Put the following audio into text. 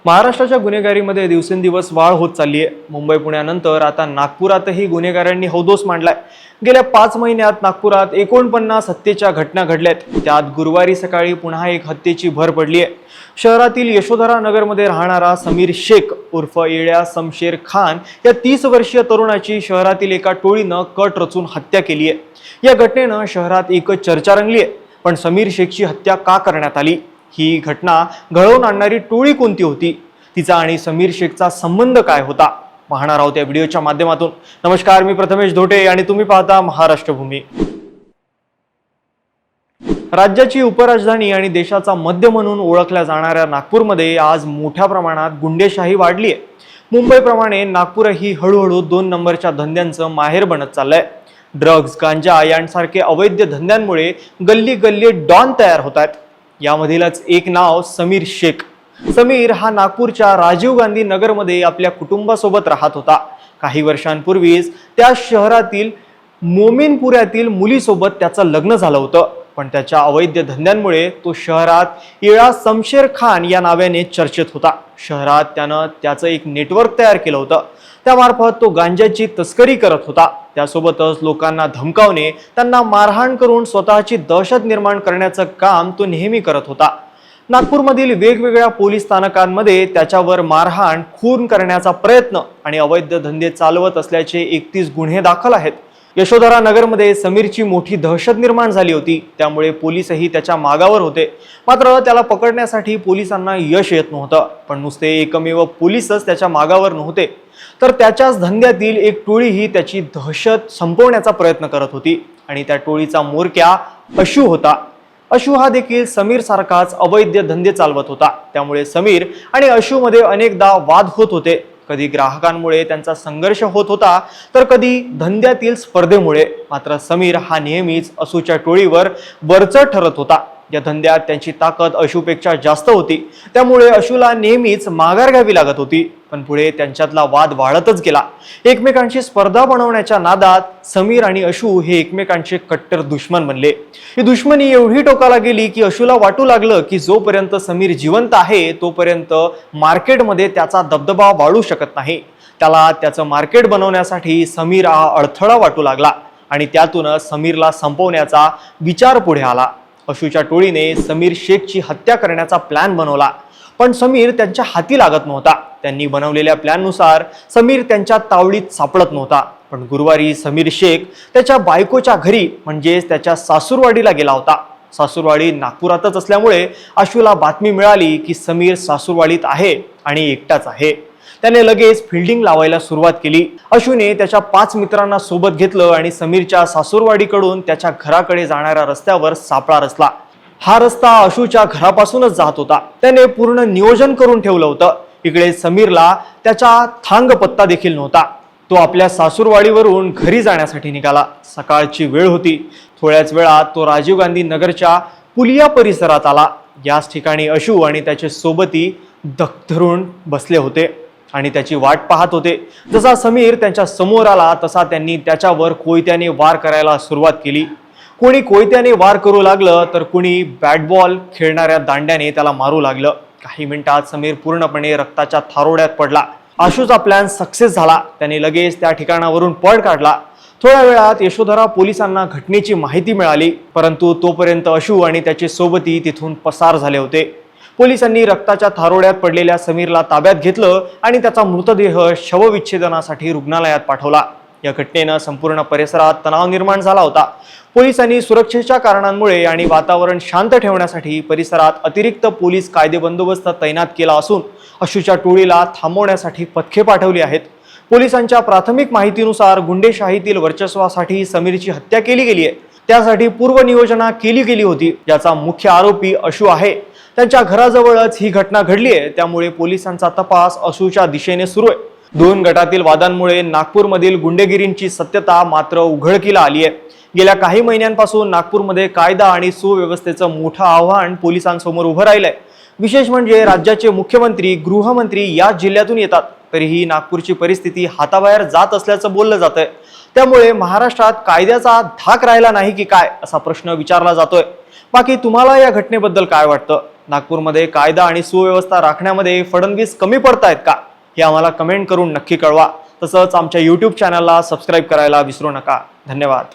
महाराष्ट्राच्या गुन्हेगारीमध्ये दिवसेंदिवस वाढ होत चालली आहे। मुंबई पुण्यानंतर आता नागपुरातही गुन्हेगारांनी हौदोस मांडलाय। गेल्या 5 महिन्यात नागपुरात 49 हत्येच्या घटना घडल्यात। त्यात गुरुवारी सकाळी पुन्हा एक हत्येची भर पडली आहे। शहरातील यशोधरा नगरमध्ये राहणारा समीर शेख उर्फ येड्या शमशेर खान या 30 वर्षीय तरुणाची शहरातील एका टोळीनं कट रचून हत्या केली आहे। या घटनेनं शहरात एकच चर्चा रंगली आहे। पण समीर शेखची हत्या का करण्यात आली, ही घटना घडवून आणणारी टोळी कोणती होती, तिचा आणि समीर शेखचा संबंध काय होता, पाहणार आहोत या व्हिडिओच्या माध्यमातून। नमस्कार, मी प्रथमेश धोटे आणि तुम्ही पाहता महाराष्ट्रभूमी। राज्याची उपराजधानी आणि देशाचा मध्य म्हणून ओळखल्या जाणाऱ्या नागपूरमध्ये आज मोठ्या प्रमाणात गुंडेशाही वाढली आहे। मुंबईप्रमाणे नागपूरही हळूहळू 2 नंबरच्या धंद्यांचं माहेर बनत चाललंय। ड्रग्ज, गांजा यांसारखे अवैध धंद्यांमुळे गल्ली गल्ली डॉन तयार होतात। यामधीलच एक नाव समीर शेख। समीर हा नागपूरच्या राजीव गांधी नगरमध्ये आपल्या कुटुंबासोबत राहत होता। काही वर्षांपूर्वीच त्या शहरातील मोमीनपुऱ्यातील मुलीसोबत त्याचं लग्न झालं होतं। पण त्याच्या अवैध धंद्यांमुळे तो शहरात येड्या शमशेर खान या नावाने चर्चेत होता। शहरात त्यानं त्याचं एक नेटवर्क तयार केलं होतं। त्यामार्फत तो गांजाची तस्करी करत होता। त्यासोबतच लोकांना धमकावणे, त्यांना मारहाण करून स्वतःची दहशत निर्माण करण्याचं काम तो नेहमी करत होता। नागपूरमधील वेगवेगळ्या पोलीस स्थानकांमध्ये त्याच्यावर मारहाण, खून करण्याचा प्रयत्न आणि अवैध धंदे चालवत असल्याचे 31 गुन्हे दाखल आहेत। यशोधरा नगरमध्ये समीरची मोठी दहशत निर्माण झाली होती। त्यामुळे पोलीसही त्याच्या मागावर होते। मात्र त्याला पकडण्यासाठी पोलिसांना यश येत नव्हतं। पण नुसते एकमेव पोलीसच त्याच्या मागावर नव्हते, तर त्याच्याच धंद्यातील एक टोळीही त्याची दहशत संपवण्याचा प्रयत्न करत होती। आणि त्या टोळीचा म्होरक्या अशू होता। अशू हा देखील समीर सारखाच अवैध धंदे चालवत होता। त्यामुळे समीर आणि अशू मध्ये अनेकदा वाद होत होते। कधी ग्राहकांमुळे त्यांचा संघर्ष होत होता, तर कधी धंद्यातील स्पर्धेमुळे। मात्र समीर हा नेहमीच अशूच्या टोळीवर वरचढ ठरत होता। या धंद्यात त्यांची ताकद अशूपेक्षा जास्त होती। त्यामुळे अशूला नेहमीच माघार घ्यावी लागत होती। पण पुढे त्यांच्यातला वाद वाढतच गेला। एकमेकांची स्पर्धा बनवण्याच्या नादात समीर आणि अशू हे एकमेकांचे कट्टर दुश्मन बनले। ही दुश्मनी एवढी टोकाला गेली की अशूला वाटू लागलं की जोपर्यंत समीर जिवंत आहे तोपर्यंत मार्केटमध्ये त्याचा दबदबा वाढू शकत नाही। त्याला त्याचं मार्केट बनवण्यासाठी समीर हा अडथळा वाटू लागला आणि त्यातूनच समीरला संपवण्याचा विचार पुढे आला। अशूच्या टोळीने समीर शेखची हत्या करण्याचा प्लॅन बनवला। पण समीर त्यांच्या हाती लागत नव्हता। त्यांनी बनवलेल्या प्लॅननुसार समीर त्यांच्या तावडीत सापडत नव्हता। पण गुरुवारी समीर शेख त्याच्या बायकोच्या घरी म्हणजेच त्याच्या सासूरवाडीला गेला होता। सासूरवाडी नागपुरातच असल्यामुळे अशूला बातमी मिळाली की समीर सासूरवाडीत आहे आणि एकटाच आहे। त्याने लगेच फिल्डिंग लावायला सुरुवात केली। अशूने त्याच्या 5 मित्रांना सोबत घेतलं आणि समीरच्या सासूरवाडीकडून त्याच्या घराकडे जाणाऱ्या रस्त्यावर सापळा रचला। हा रस्ता अशूच्या घरापासूनच जात होता। त्याने पूर्ण नियोजन करून ठेवलं होतं। इकडे समीरला त्याचा थांग पत्ता देखील नव्हता। तो आपल्या सासूरवाडीवरून घरी जाण्यासाठी निघाला। सकाळची वेळ होती। थोड्याच वेळात तो राजीव गांधी नगरच्या पुलिया परिसरात आला। याच ठिकाणी अशू आणि त्याचे सोबती धरून बसले होते आणि त्याची वाट पाहत होते। जसा समीर त्यांच्या समोर आला तसा त्यांनी त्याच्यावर कोयत्याने वार करायला सुरुवात केली। कोणी कोयत्याने वार करू लागलं तर कोणी बॅट बॉल खेळणाऱ्या दांड्याने त्याला मारू लागलं। काही मिनिटात समीर पूर्णपणे रक्ताच्या थारोड्यात पडला। अशूचा प्लॅन सक्सेस झाला। त्याने लगेच त्या ठिकाणावरून पळ काढला। थोड्या वेळात यशोधरा पोलिसांना घटनेची माहिती मिळाली, परंतु तोपर्यंत अशू आणि त्याचे सोबती तिथून पसार झाले होते। पोलिसांनी रक्ताच्या थारोड्यात पडलेल्या समीरला ताब्यात घेतलं आणि त्याचा मृतदेह शवविच्छेदनासाठी रुग्णालयात पाठवला। या घटनेनं संपूर्ण परिसरात तणाव निर्माण झाला होता। पोलिसांनी सुरक्षेच्या कारणांमुळे आणि वातावरण शांत ठेवण्यासाठी परिसरात अतिरिक्त पोलीस कायदे बंदोबस्त तैनात केला असून अशूच्या टोळीला थांबवण्यासाठी पथके पाठवली आहेत। पोलिसांच्या प्राथमिक माहितीनुसार गुंडेशाहीतील वर्चस्वासाठी समीरची हत्या केली गेली आहे। त्यासाठी पूर्वनियोजना केली गेली होती। ज्याचा मुख्य आरोपी अशू आहे। त्यांच्या घराजवळच ही घटना घडली आहे। त्यामुळे पोलिसांचा तपास अशूच्या दिशेने सुरू आहे। 2 गटातील वादांमुळे नागपूरमधील गुंडेगिरींची सत्यता मात्र उघडकीला आली आहे। गेल्या काही महिन्यांपासून नागपूरमध्ये कायदा आणि सुव्यवस्थेचं मोठं आव्हान पोलिसांसमोर उभं राहिलंय। विशेष म्हणजे राज्याचे मुख्यमंत्री, गृहमंत्री या जिल्ह्यातून येतात, तरीही नागपूरची परिस्थिती हाताबाहेर जात असल्याचं बोललं जातंय। त्यामुळे महाराष्ट्रात कायद्याचा धाक राहिला नाही की काय असा प्रश्न विचारला जातोय। बाकी तुम्हाला या घटनेबद्दल काय वाटतं नागपूरमध्ये कायदा आणि सुव्यवस्था राखण्यामध्ये फडणवीस कमी पडतायत का हे आम्हाला कमेंट करून नक्की कळवा. तसंच आमच्या YouTube चॅनलला सबस्क्राईब करायला विसरू नका. धन्यवाद.